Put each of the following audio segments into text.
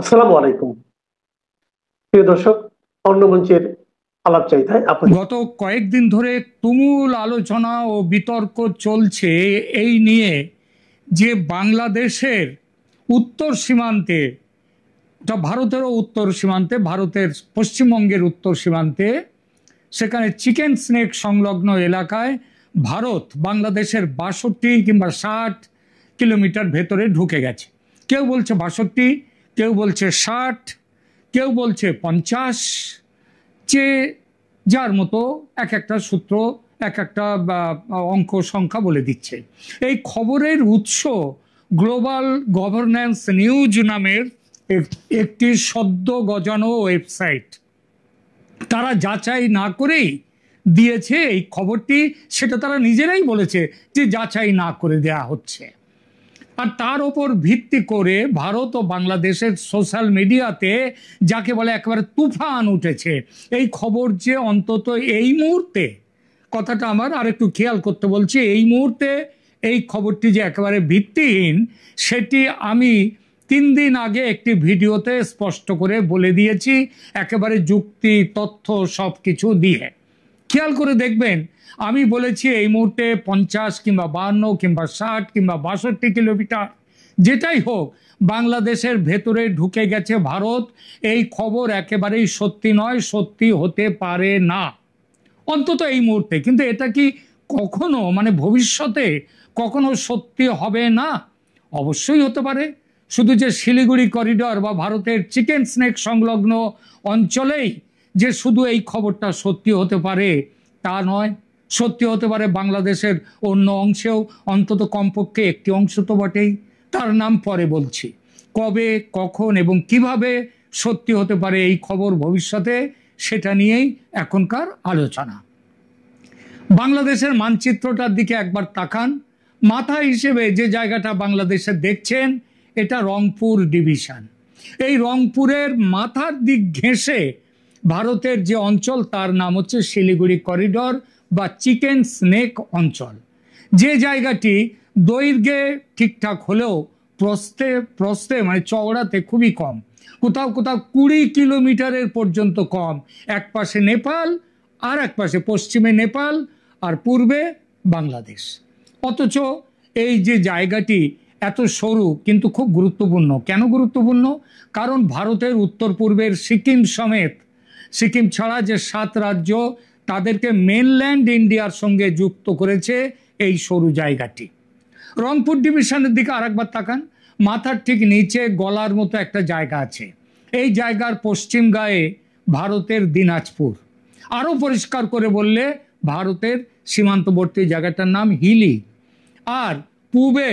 আসসালামু আলাইকুম প্রিয় দর্শক, অন্য মঞ্চের আলাপচারিতায় গত কয়েকদিন ধরে তুমুল আলোচনা ও বিতর্ক চলছে এই নিয়ে যে বাংলাদেশের উত্তর সীমান্তে, ভারতেরও উত্তর সীমান্তে, ভারতের পশ্চিমবঙ্গের উত্তর সীমান্তে, সেখানে চিকেন স্নেক সংলগ্ন এলাকায় ভারত বাংলাদেশের 62 কিংবা 60 কিলোমিটার ভেতরে ঢুকে গেছে। কেউ বলছে 62, কেউ বলছে 60, কেউ বলছে 50, যে যার মতো এক একটা সূত্র এক একটা অঙ্ক সংখ্যা বলে দিচ্ছে। এই খবরের উৎস গ্লোবাল গভর্নেন্স নিউজ নামের একটি সদ্য গজানো ওয়েবসাইট। তারা যাচাই না করেই দিয়েছে এই খবরটি, সেটা তারা নিজেরাই বলেছে যে যাচাই না করে দেয়া হচ্ছে। আর তার ওপর ভিত্তি করে ভারত ও বাংলাদেশের সোশ্যাল মিডিয়াতে যাকে বলে একেবারে তুফান উঠেছে। এই খবর যে অন্তত এই মুহূর্তে, কথাটা আমার আরেকটু খেয়াল করতে বলছি, এই মুহূর্তে এই খবরটি যে একেবারে ভিত্তিহীন সেটি আমি 3 দিন আগে একটি ভিডিওতে স্পষ্ট করে বলে দিয়েছি, একেবারে যুক্তি তথ্য সব কিছু দিয়ে। খেয়াল করে দেখবেন আমি বলেছি এই মুহূর্তে 50 কিংবা 52 কিংবা 60 কিংবা 62 কিলোমিটার যেটাই হোক বাংলাদেশের ভেতরে ঢুকে গেছে ভারত। এই খবর একেবারেই সত্যি নয়, সত্যি হতে পারে না অন্তত এই মুহূর্তে। কিন্তু এটা কি কখনো মানে ভবিষ্যতে কখনো সত্যি হবে না? অবশ্যই হতে পারে। শুধু যে শিলিগুড়ি করিডর বা ভারতের চিকেন স্নেক সংলগ্ন অঞ্চলেই যে শুধু এই খবরটা সত্যি হতে পারে তা নয়, সত্যি হতে পারে বাংলাদেশের অন্য অংশেও, অন্তত কমপক্ষে একটি অংশ তো বটেই। তার নাম পরে বলছি। কবে, কখন এবং কিভাবে সত্যি হতে পারে এই খবর ভবিষ্যতে, সেটা নিয়েই এখনকার আলোচনা। বাংলাদেশের মানচিত্রটার দিকে একবার তাকান। মাথা হিসেবে যে জায়গাটা বাংলাদেশে দেখছেন এটা রংপুর ডিভিশন। এই রংপুরের মাথার দিক ঘেঁষে ভারতের যে অঞ্চল তার নাম হচ্ছে শিলিগুড়ি করিডর বা চিকেন স্নেক অঞ্চল। যে জায়গাটি দৈর্ঘ্যে ঠিকঠাক হলেও প্রস্থে মানে চওড়াতে খুবই কম, কোথাও কোথাও 20 কিলোমিটারের পর্যন্ত কম। এক পাশে নেপাল, আর এক পাশে পশ্চিমে নেপাল আর পূর্বে বাংলাদেশ। অথচ এই যে জায়গাটি এত সরু কিন্তু খুব গুরুত্বপূর্ণ। কেন গুরুত্বপূর্ণ? কারণ ভারতের উত্তর পূর্বের সিকিম সমেত, সিকিম ছাড়া যে 7 রাজ্য, তাদেরকে মেনল্যান্ড ইন্ডিয়ার সঙ্গে যুক্ত করেছে এই সরু জায়গাটি। রংপুর ডিভিশনের দিকে আরেকবার তাকান। মাথার ঠিক নিচে গলার মতো একটা জায়গা আছে। এই জায়গার পশ্চিম গায়ে ভারতের দিনাজপুর। আরও পরিষ্কার করে বললে ভারতের সীমান্তবর্তী জায়গাটার নাম হিলি। আর পূবে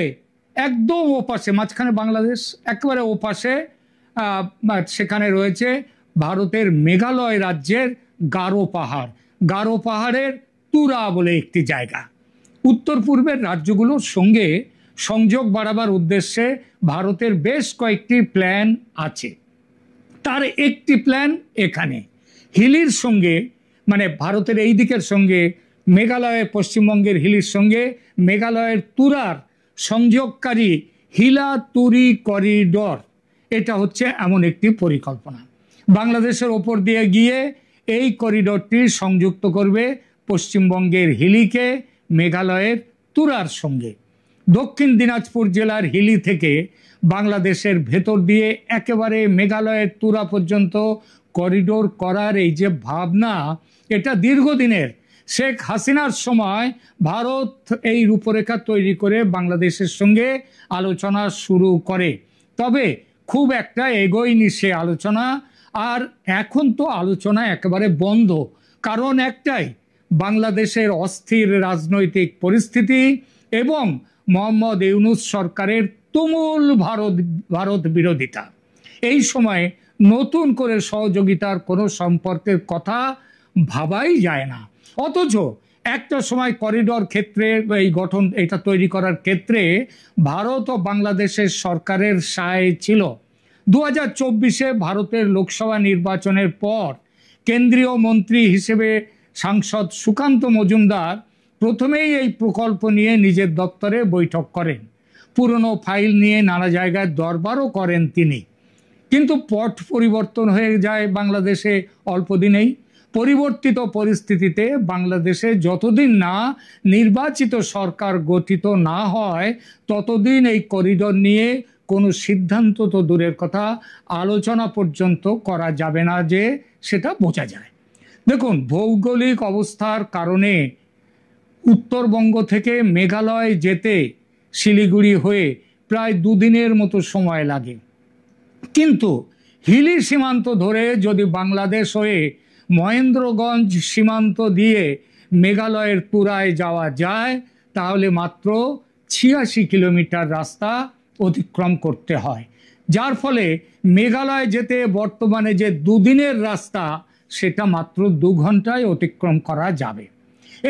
একদম ওপাশে, মাঝখানে বাংলাদেশ, একেবারে ওপাশে সেখানে রয়েছে ভারতের মেঘালয় রাজ্যের গারো পাহাড়। গারো পাহাড়ের তুরা বলে একটি জায়গা। উত্তর পূর্বের রাজ্যগুলোর সঙ্গে সংযোগ বাড়াবার উদ্দেশ্যে ভারতের বেশ কয়েকটি প্ল্যান আছে। তার একটি প্ল্যান এখানে হিলির সঙ্গে, মানে ভারতের এই দিকের সঙ্গে মেঘালয়ের, পশ্চিমবঙ্গের হিলির সঙ্গে মেঘালয়ের তুরার সংযোগকারী হিলা তুরি করিডর, এটা হচ্ছে এমন একটি পরিকল্পনা। বাংলাদেশের ওপর দিয়ে গিয়ে এই করিডরটি সংযুক্ত করবে পশ্চিমবঙ্গের হিলিকে মেঘালয়ের তুরার সঙ্গে। দক্ষিণ দিনাজপুর জেলার হিলি থেকে বাংলাদেশের ভেতর দিয়ে একেবারে মেঘালয়ের তুরা পর্যন্ত করিডোর করার এই যে ভাবনা, এটা দীর্ঘদিনের। শেখ হাসিনার সময় ভারত এই রূপরেখা তৈরি করে বাংলাদেশের সঙ্গে আলোচনা শুরু করে, তবে খুব একটা এগোয়নি সে আলোচনা। আর এখন তো আলোচনা একেবারে বন্ধ। কারণ একটাই, বাংলাদেশের অস্থির রাজনৈতিক পরিস্থিতি এবং মোহাম্মদ ইউনূস সরকারের তুমুল ভারত বিরোধিতা। এই সময়ে নতুন করে সহযোগিতার কোনো সম্পর্কের কথা ভাবাই যায় না। অথচ একটা সময় করিডর ক্ষেত্রে এই গঠন, এটা তৈরি করার ক্ষেত্রে ভারত ও বাংলাদেশের সরকারের সায় ছিল। 2024-এ ভারতের লোকসভা নির্বাচনের পর কেন্দ্রীয় মন্ত্রী হিসেবে সাংসদ সুকান্ত মজুমদার প্রথমেই এই প্রকল্প নিয়ে নিজের দপ্তরে বৈঠক করেন। পুরনো ফাইল নিয়ে নানা জায়গায় দরবারও করেন তিনি। কিন্তু পট পরিবর্তন হয়ে যায় বাংলাদেশে অল্প দিনেই। পরিবর্তিত পরিস্থিতিতে বাংলাদেশে যতদিন না নির্বাচিত সরকার গঠিত না হয় ততদিন এই করিডোর নিয়ে কোনো সিদ্ধান্ত তো দূরের কথা, আলোচনা পর্যন্ত করা যাবে না যে সেটা বোঝা যায়। দেখুন, ভৌগোলিক অবস্থার কারণে উত্তরবঙ্গ থেকে মেঘালয় যেতে শিলিগুড়ি হয়ে প্রায় দুদিনের মতো সময় লাগে। কিন্তু হিলি সীমান্ত ধরে যদি বাংলাদেশ হয়ে মহেন্দ্রগঞ্জ সীমান্ত দিয়ে মেঘালয়ের তুরায় যাওয়া যায় তাহলে মাত্র ৮৬ কিলোমিটার রাস্তা অতিক্রম করতে হয়, যার ফলে মেঘালয় যেতে বর্তমানে যে দুদিনের রাস্তা সেটা মাত্র ২ ঘন্টায় অতিক্রম করা যাবে।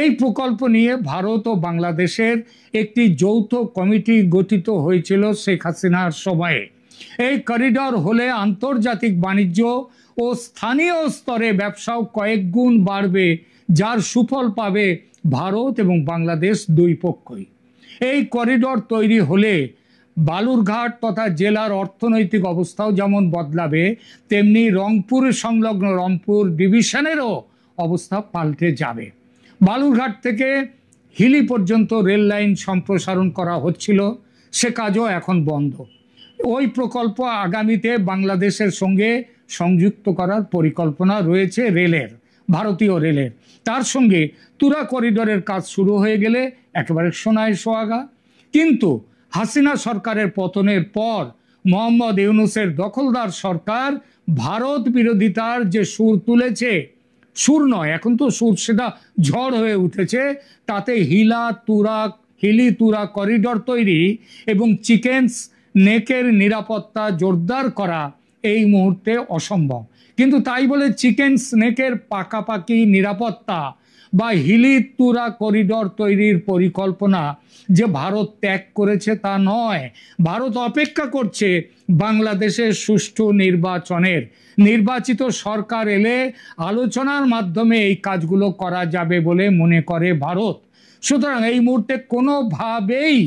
এই প্রকল্প নিয়ে ভারত ও বাংলাদেশের একটি যৌথ কমিটি গঠিত হয়েছিল শেখ হাসিনার সময়ে। এই করিডর হলে আন্তর্জাতিক বাণিজ্য ও স্থানীয় স্তরে ব্যবসাও কয়েক গুণ বাড়বে, যার সুফল পাবে ভারত এবং বাংলাদেশ দুই পক্ষই। এই করিডর তৈরি হলে বালুরঘাট তথা জেলার অর্থনৈতিক অবস্থাও যেমন বদলাবে, তেমনি রংপুর সংলগ্ন রংপুর ডিভিশনেরও অবস্থা পাল্টে যাবে। বালুরঘাট থেকে হিলি পর্যন্ত রেল লাইন সম্প্রসারণ করা হচ্ছিল, সে কাজও এখন বন্ধ। ওই প্রকল্প আগামীতে বাংলাদেশের সঙ্গে সংযুক্ত করার পরিকল্পনা রয়েছে রেলের, ভারতীয় রেলের। তার সঙ্গে তুরা করিডোরের কাজ শুরু হয়ে গেলে একেবারে সোনায় সোহাগা। কিন্তু হাসিনা সরকারের পতনের পর মোহাম্মদ ইউনূসের দখলদার সরকার ভারত বিরোধিতার যে সুর তুলেছে, সুর নয় এখন তো সুর, সেটা ঝড় হয়ে উঠেছে, তাতে হিলি তুরা করিডোর তৈরি এবং চিকেন নেকের নিরাপত্তা জোরদার করা এই মুহূর্তে অসম্ভব। কিন্তু তাই বলে চিকেন স্নেকের পাকাপাকি নিরাপত্তা বা হিলি তুরা করিডোর তৈরির পরিকল্পনা যে ভারত ত্যাগ করেছে তা নয়। ভারত অপেক্ষা করছে বাংলাদেশের সুষ্ঠু নির্বাচনের। নির্বাচিত সরকার এলে আলোচনার মাধ্যমে এই কাজগুলো করা যাবে বলে মনে করে ভারত। সুতরাং এই মুহূর্তে কোনোভাবেই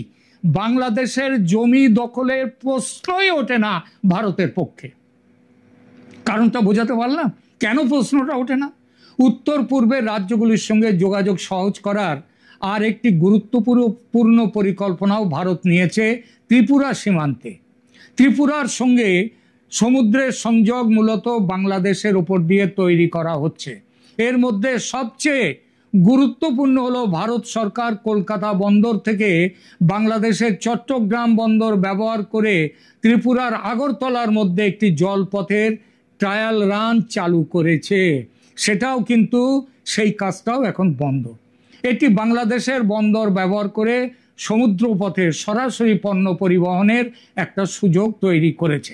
বাংলাদেশের জমি দখলের প্রশ্নই ওঠে না ভারতের পক্ষে। কারণটা বোঝাতে পারলাম কেন প্রশ্নটা ওঠে না। উত্তর পূর্বের রাজ্যগুলির সঙ্গে যোগাযোগ সহজ করার আর একটি গুরুত্বপূর্ণ পরিকল্পনাও ভারত নিয়েছে ত্রিপুরা সীমান্তে। ত্রিপুরার সঙ্গে সমুদ্রের সংযোগ মূলত বাংলাদেশের উপর দিয়ে তৈরি করা হচ্ছে। এর মধ্যে সবচেয়ে গুরুত্বপূর্ণ হলো ভারত সরকার কলকাতা বন্দর থেকে বাংলাদেশের চট্টগ্রাম বন্দর ব্যবহার করে ত্রিপুরার আগরতলার মধ্যে একটি জলপথের ট্রায়াল রান চালু করেছে। সেটাও কিন্তু সেই কাজটাও এখন বন্ধ। এটি বাংলাদেশের বন্দর ব্যবহার করে সমুদ্রপথে সরাসরি পণ্য পরিবহনের একটা সুযোগ তৈরি করেছে।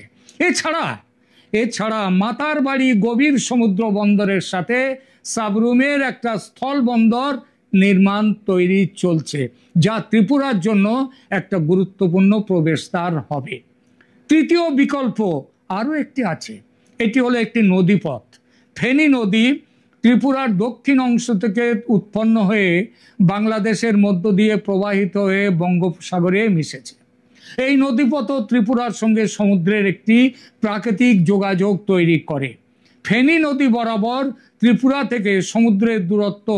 এছাড়া মাতারবাড়ি গভীর সমুদ্র বন্দরের সাথে সাবরুমের একটা স্থল বন্দর নির্মাণ তৈরি চলছে, যা ত্রিপুরার জন্য একটা গুরুত্বপূর্ণ প্রবেশদ্বার হবে। তৃতীয় বিকল্প আরও একটি আছে, এটি হলো একটি নদীপথ। ফেনী নদী ত্রিপুরার দক্ষিণ অংশ থেকে উৎপন্ন হয়ে বাংলাদেশের মধ্য দিয়ে প্রবাহিত হয়ে বঙ্গোপসাগরে মিশেছে। এই নদীপথ ত্রিপুরার সঙ্গে সমুদ্রের একটি প্রাকৃতিক যোগাযোগ তৈরি করে। ফেনী নদী বরাবর ত্রিপুরা থেকে সমুদ্রের দূরত্ব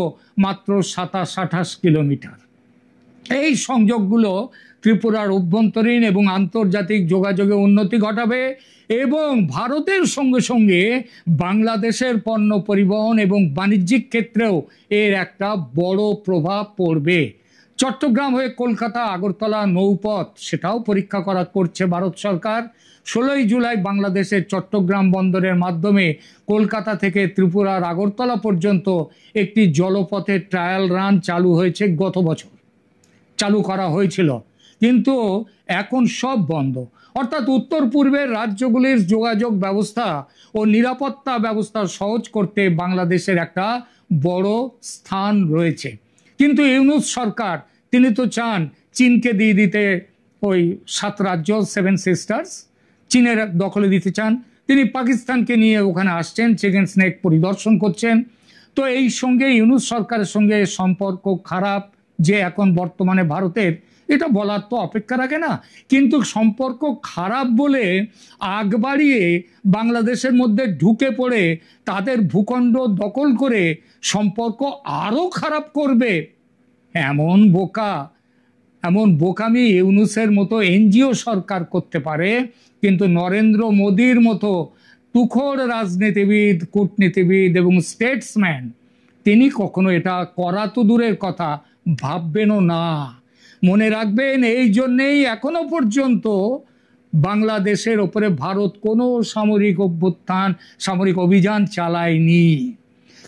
মাত্র ২৭-২৮ কিলোমিটার। এই সংযোগগুলো ত্রিপুরার অভ্যন্তরীণ এবং আন্তর্জাতিক যোগাযোগে উন্নতি ঘটাবে এবং ভারতের সঙ্গে সঙ্গে বাংলাদেশের পণ্য পরিবহন এবং বাণিজ্যিক ক্ষেত্রেও এর একটা বড় প্রভাব পড়বে। চট্টগ্রাম হয়ে কলকাতা আগরতলা নৌপথ, সেটাও পরীক্ষা করছে ভারত সরকার। ১৬ই জুলাই বাংলাদেশের চট্টগ্রাম বন্দরের মাধ্যমে কলকাতা থেকে ত্রিপুরার আগরতলা পর্যন্ত একটি জলপথের ট্রায়াল রান চালু হয়েছে, গত বছর চালু করা হয়েছিল, কিন্তু এখন সব বন্ধ। অর্থাৎ উত্তর পূর্বের রাজ্যগুলির যোগাযোগ ব্যবস্থা ও নিরাপত্তা ব্যবস্থা সহজ করতে বাংলাদেশের একটা বড় স্থান রয়েছে। কিন্তু ইউনূস সরকার, তিনি তো চান চীনকে দিয়ে দিতে, ওই ৭ রাজ্য 7 সিস্টার্স চীনের দখলে দিতে চান। তিনি পাকিস্তানকে নিয়ে ওখানে আসছেন, চিকেন স্নেক পরিদর্শন করছেন। তো এই সঙ্গে ইউনূস সরকারের সঙ্গে সম্পর্ক খারাপ যে এখন বর্তমানে ভারতের, এটা বলার তো অপেক্ষা রাখে না। কিন্তু সম্পর্ক খারাপ বলে আগ বাড়িয়ে বাংলাদেশের মধ্যে ঢুকে পড়ে তাদের ভূখণ্ড দখল করে সম্পর্ক আরো খারাপ করবে, এমন বোকামি ইউনূসের মতো এনজিও সরকার করতে পারে, কিন্তু নরেন্দ্র মোদীর মতো তুখোড় রাজনীতিবিদ, কূটনীতিবিদ এবং স্টেটসম্যান তিনি কখনো এটা করা তো দূরের কথা, ভাববেনও না। মনে রাখবেন, এই জন্যেই এখনো পর্যন্ত বাংলাদেশের ওপরে ভারত কোনো সামরিক অভ্যুত্থান, সামরিক অভিযান চালায়নি।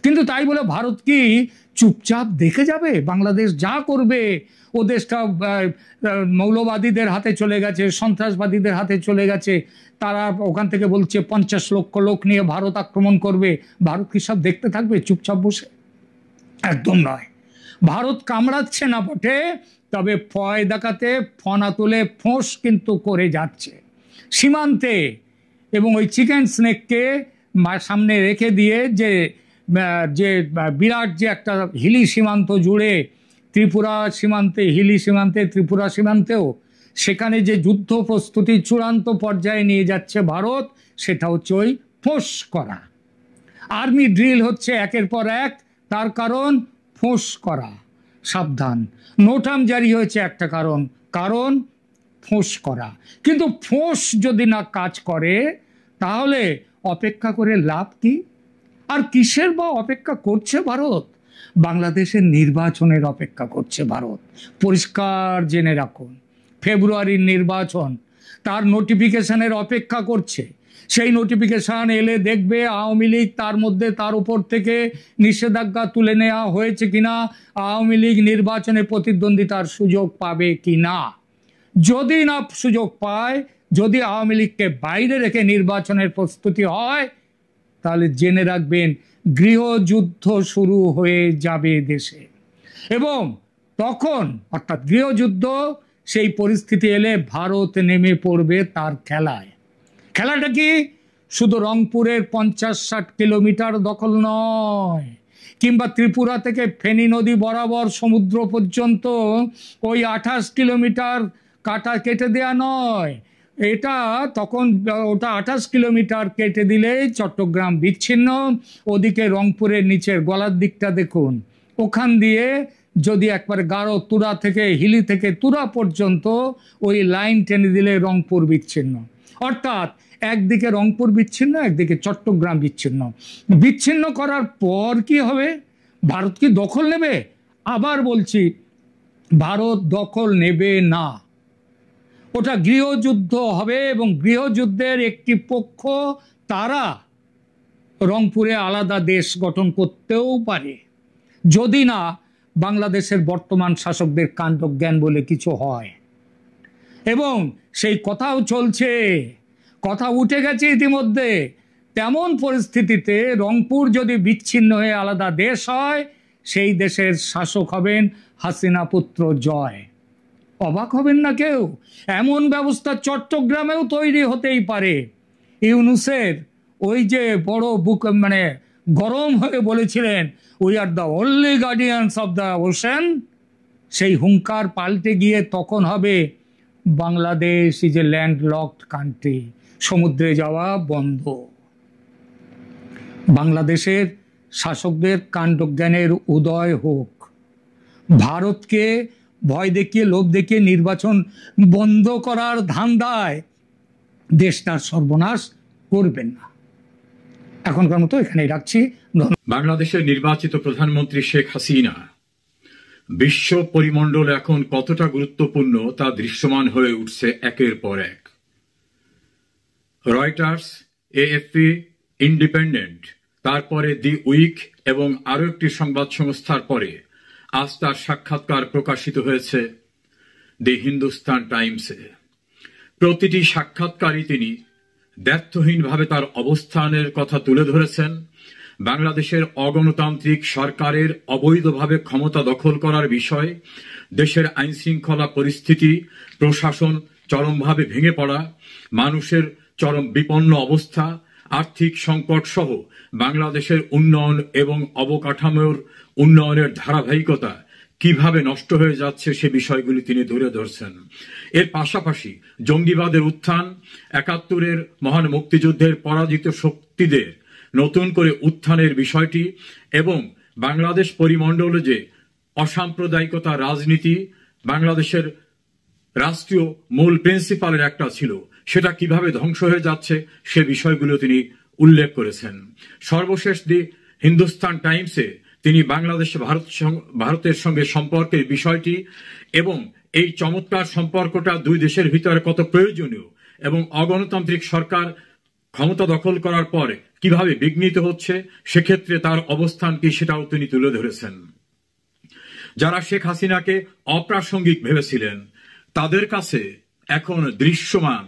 কিন্তু তাই বলে ভারত কি চুপচাপ দেখে যাবে? বাংলাদেশ যা করবে, ও দেশটা মৌলবাদীদের হাতে চলে গেছে, সন্ত্রাসবাদীদের হাতে চলে গেছে, তারা ওখান থেকে বলছে 50 লক্ষ লোক নিয়ে ভারত আক্রমণ করবে, ভারত কি সব দেখতে থাকবে চুপচাপ বসে? একদম নয়। ভারত কামড়াচ্ছে না বটে, তবে ফয় দেখাতে ফনা তুলে ফোঁস কিন্তু করে যাচ্ছে সীমান্তে। এবং ওই চিকেন স্নেককে সামনে রেখে দিয়ে যে বিরাট যে একটা হিলি সীমান্ত জুড়ে, ত্রিপুরা সীমান্তে, হিলি সীমান্তে, ত্রিপুরা সীমান্তেও, সেখানে যে যুদ্ধ প্রস্তুতি চূড়ান্ত পর্যায়ে নিয়ে যাচ্ছে ভারত, সেটা হচ্ছে ওই ফোঁস করা। আর্মি ড্রিল হচ্ছে একের পর এক, তার কারণ ফোঁস করা। সাবধান, নোটাম জারি হয়েছে একটা কারণ ফোঁস করা। কিন্তু ফোঁস যদি না কাজ করে তাহলে অপেক্ষা করে লাভ কি? আর কিসের বা অপেক্ষা করছে ভারত? বাংলাদেশের নির্বাচনের অপেক্ষা করছে ভারত। পরিষ্কার জেনে রাখুন, ফেব্রুয়ারির নির্বাচন, তার নোটিফিকেশনের অপেক্ষা করছে। সেই নোটিফিকেশন এলে দেখবে আওয়ামী লীগ তার উপর থেকে নিষেধাজ্ঞা তুলে নেওয়া হয়েছে কিনা, আওয়ামী লীগ নির্বাচনে প্রতিদ্বন্দ্বিতার সুযোগ পাবে কিনা। যদি না সুযোগ পায়, যদি আওয়ামী লীগকে বাইরে রেখে নির্বাচনের প্রস্তুতি হয়, তাহলে জেনে রাখবেন গৃহযুদ্ধ শুরু হয়ে যাবে দেশে। এবং তখন, অর্থাৎ গৃহযুদ্ধ, সেই পরিস্থিতি এলে ভারত নেমে পড়বে তার খেলায়। খেলাটা কি? শুধু রংপুরের 50-60 কিলোমিটার দখল নয়, কিংবা ত্রিপুরা থেকে ফেনী নদী বরাবর সমুদ্র পর্যন্ত ওই 28 কিলোমিটার কাটা কেটে দেয়া নয়। এটা তখন ওটা 28 কিলোমিটার কেটে দিলেই চট্টগ্রাম বিচ্ছিন্ন। ওদিকে রংপুরের নিচের গলার দিকটা দেখুন, ওখান দিয়ে যদি একবার গাঢ় তুরা থেকে, হিলি থেকে তুরা পর্যন্ত ওই লাইন টেনে দিলে রংপুর বিচ্ছিন্ন। অর্থাৎ একদিকে রংপুর বিচ্ছিন্ন, একদিকে চট্টগ্রাম বিচ্ছিন্ন। বিচ্ছিন্ন করার পর কি হবে? ভারত কি দখল নেবে? আবার বলছি, ভারত দখল নেবে না। ওটা গৃহযুদ্ধ হবে, এবং গৃহযুদ্ধের একটি পক্ষ তারা রংপুরে আলাদা দেশ গঠন করতেও পারে, যদি না বাংলাদেশের বর্তমান শাসকদের কাণ্ডজ্ঞান বলে কিছু হয়। এবং সেই কথাও চলছে, কথা উঠে গেছে ইতিমধ্যে। তেমন পরিস্থিতিতে রংপুর যদি বিচ্ছিন্ন হয়ে আলাদা দেশ হয়, সেই দেশের শাসক হবেন হাসিনা পুত্র জয়। অবাক হবেন না কেউ? এমন ব্যবস্থা চট্টগ্রামেও তৈরি হতেই পারে। ইউনূসের ওই যে বড় গরম হয়ে বলেছিলেন, we are the only guardians of the ocean, সেই হুঙ্কার পাল্টে গিয়ে তখন হবে Bangladesh is a landlocked country, সমুদ্রে যাওয়া বন্ধ। বাংলাদেশের শাসকদের কাণ্ডজ্ঞানের উদয় হোক। ভারতকে ভয় দেখিয়ে, লোভ দেখিয়ে নির্বাচন বন্ধ করার ধান্দায় দেশটার সর্বনাশ করবেন না। এখনকার মতো এখানেই রাখছি। বাংলাদেশের নির্বাচিত প্রধানমন্ত্রী শেখ হাসিনা বিশ্ব পরিমণ্ডল এখন কতটা গুরুত্বপূর্ণ তা দৃশ্যমান হয়ে উঠছে একের পর এক। রয়টার্স, এএফপি, ইন্ডিপেন্ডেন্ট, তারপরে দি উইক এবং আরো একটি সংবাদ সংস্থার পরে আজ তার সাক্ষাৎকার প্রকাশিত হয়েছে দি হিন্দুস্তান টাইমসে। প্রতিটি সাক্ষাৎকারই তিনি দ্ব্যর্থহীনভাবে তার অবস্থানের কথা তুলে ধরেছেন। বাংলাদেশের অগণতান্ত্রিক সরকারের অবৈধভাবে ক্ষমতা দখল করার বিষয়, দেশের আইনশৃঙ্খলা পরিস্থিতি, প্রশাসন চরমভাবে ভেঙে পড়া, মানুষের চরম বিপন্ন অবস্থা, আর্থিক সংকট সহ বাংলাদেশের উন্নয়ন এবং অবকাঠামোর উন্নয়নের ধারাবাহিকতা কিভাবে নষ্ট হয়ে যাচ্ছে সে বিষয়গুলি তিনি তুলে ধরছেন। এর পাশাপাশি জঙ্গিবাদের উত্থান, ৭১-এর মহান মুক্তিযুদ্ধের পরাজিত শক্তিদের নতুন করে উত্থানের বিষয়টি এবং বাংলাদেশ পরিমণ্ডলে যে অসাম্প্রদায়িকতা রাজনীতি বাংলাদেশের রাষ্ট্রীয় মূল প্রিন্সিপালের একটা ছিল, সেটা কিভাবে ধ্বংস হয়ে যাচ্ছে সে বিষয়গুলো তিনি উল্লেখ করেছেন। সর্বশেষ দি হিন্দুস্তান টাইমসে তিনি বাংলাদেশ ভারতের সঙ্গে সম্পর্কের বিষয়টি এবং এই চমৎকার সম্পর্কটা দুই দেশের ভিতরে কত প্রয়োজনীয় এবং অগণতান্ত্রিক সরকার ক্ষমতা দখল করার পর কিভাবে বিঘ্নিত হচ্ছে, সেক্ষেত্রে তার অবস্থান কি সেটাও তিনি তুলে ধরেছেন। যারা শেখ হাসিনাকে অপ্রাসঙ্গিক ভেবেছিলেন তাদের কাছে এখন দৃশ্যমান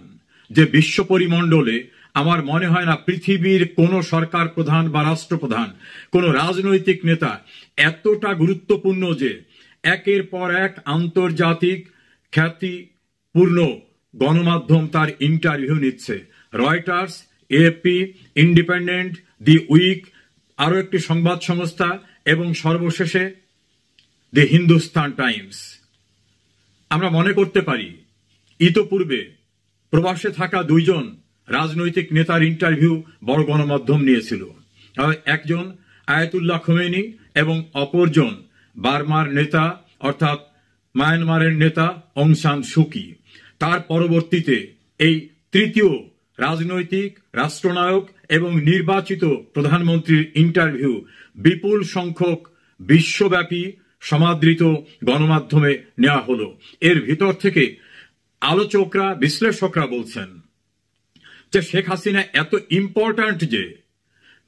যে বিশ্ব পরিমণ্ডলে আমার মনে হয় না পৃথিবীর কোন সরকার প্রধান বা রাষ্ট্রপ্রধান, কোন রাজনৈতিক নেতা এতটা গুরুত্বপূর্ণ যে একের পর এক আন্তর্জাতিক খ্যাতিপূর্ণ গণমাধ্যম তার ইন্টারভিউ নিচ্ছে। রয়টার্স, এএফপি, ইন্ডিপেন্ডেন্ট, দি উইক, আরো একটি সংবাদ সংস্থা এবং সর্বশেষে দি হিন্দুস্তান টাইমস। আমরা মনে করতে পারি ইতোপূর্বে প্রবাসে থাকা দুইজন রাজনৈতিক নেতার ইন্টারভিউ বড় গণমাধ্যম নিয়েছিল। একজন আয়াতুল্লাহ খোমেনি এবং অপরজন বার্মার নেতা অর্থাৎ মায়ানমারের নেতা অং সান সুকি। তার পরবর্তীতে এই তৃতীয় রাজনৈতিক রাষ্ট্রনায়ক এবং নির্বাচিত প্রধানমন্ত্রীর ইন্টারভিউ বিপুল সংখ্যক বিশ্বব্যাপী সমাদৃত গণমাধ্যমে নেওয়া হলো। এর ভিতর থেকে আলোচকরা, বিশ্লেষকরা বলছেন যে শেখ হাসিনা এত ইম্পর্ট্যান্ট যে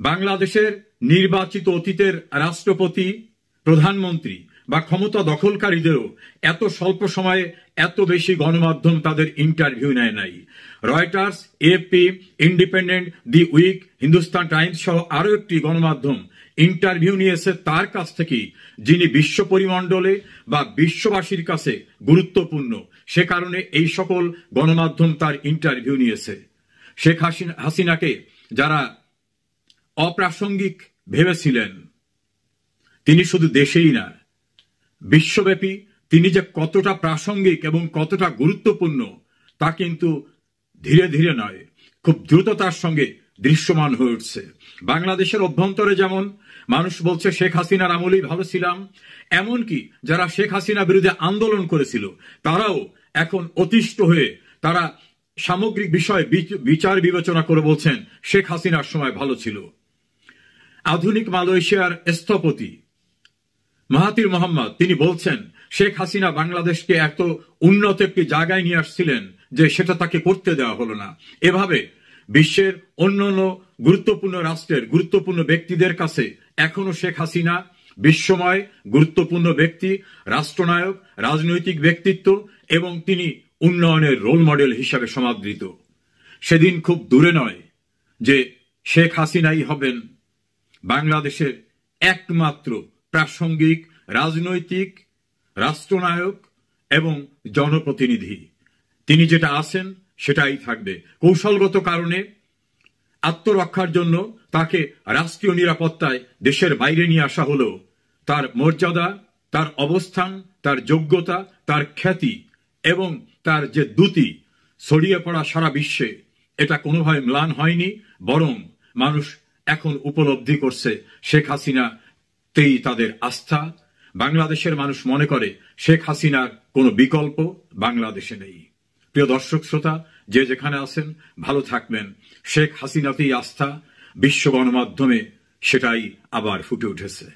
বাংলাদেশের নির্বাচিত অতীতের রাষ্ট্রপতি, প্রধানমন্ত্রী বা ক্ষমতা দখলকারীদেরও এত স্বল্প সময়ে এত বেশি গণমাধ্যম তাদের ইন্টারভিউ নেয় নাই। রয়টার্স, এএফপি, ইন্ডিপেন্ডেন্ট, দি উইক, হিন্দুস্তান টাইমস সহ আরো একটি গণমাধ্যম ইন্টারভিউ নিয়েছে তার কাছ থেকে, যিনি বিশ্ব পরিমণ্ডলে বা বিশ্ববাসীর কাছে গুরুত্বপূর্ণ। সে কারণে এই সকল গণমাধ্যম তার ইন্টারভিউ নিয়েছে। শেখ হাসিনাকে যারা অপ্রাসঙ্গিক ভেবেছিলেন, তিনি শুধু দেশেই না বিশ্বব্যাপী তিনি যে কতটা প্রাসঙ্গিক এবং কতটা গুরুত্বপূর্ণ তা কিন্তু ধীরে ধীরে নয়, খুব দ্রুততার সঙ্গে দৃশ্যমান হয়ে উঠছে। বাংলাদেশের অভ্যন্তরে যেমন মানুষ বলছে শেখ হাসিনার আমলেই ভালো ছিলাম, এমনকি যারা শেখ হাসিনা বিরুদ্ধে আন্দোলন করেছিল তারাও এখন অতিষ্ঠ হয়ে তারা সামগ্রিক বিষয় বিচার বিবেচনা করে বলছেন শেখ হাসিনার সময় ভালো ছিল। আধুনিক মালয়েশিয়ার স্থপতি মাহাথির মোহাম্মদ তিনি বলছেন শেখ হাসিনা বাংলাদেশকে এত উন্নত একটি জায়গায় নিয়ে আসছিলেন যে সেটা তাকে করতে দেওয়া হলো না। এভাবে বিশ্বের অন্যান্য গুরুত্বপূর্ণ রাষ্ট্রের গুরুত্বপূর্ণ ব্যক্তিদের কাছে এখনো শেখ হাসিনা বিশ্বময় গুরুত্বপূর্ণ ব্যক্তি, রাষ্ট্রনায়ক, রাজনৈতিক ব্যক্তিত্ব এবং তিনি উন্নয়নের রোল মডেল হিসাবে সমাদৃত। সেদিন খুব দূরে নয় যে শেখ হাসিনাই হবেন বাংলাদেশের একমাত্র প্রাসঙ্গিক রাজনৈতিক রাষ্ট্রনায়ক এবং জনপ্রতিনিধি। তিনি যেটা আছেন সেটাই থাকবে। কৌশলগত কারণে আত্মরক্ষার জন্য তাকে রাষ্ট্রীয় নিরাপত্তায় দেশের বাইরে নিয়ে আসা হলো। তার মর্যাদা, তার অবস্থান, তার যোগ্যতা, তার খ্যাতি এবং তার যে দ্যুতি ছড়িয়ে পড়া সারা বিশ্বে, এটা কোনোভাবে ম্লান হয়নি, বরং মানুষ এখন উপলব্ধি করছে শেখ হাসিনাতেই তাদের আস্থা। বাংলাদেশের মানুষ মনে করে শেখ হাসিনার কোনো বিকল্প বাংলাদেশে নেই। প্রিয় দর্শক শ্রোতা, যে যেখানে আছেন ভালো থাকবেন। শেখ হাসিনাতেই আস্থা, বিশ্ব গণমাধ্যমে সেটাই আবার ফুটে উঠেছে।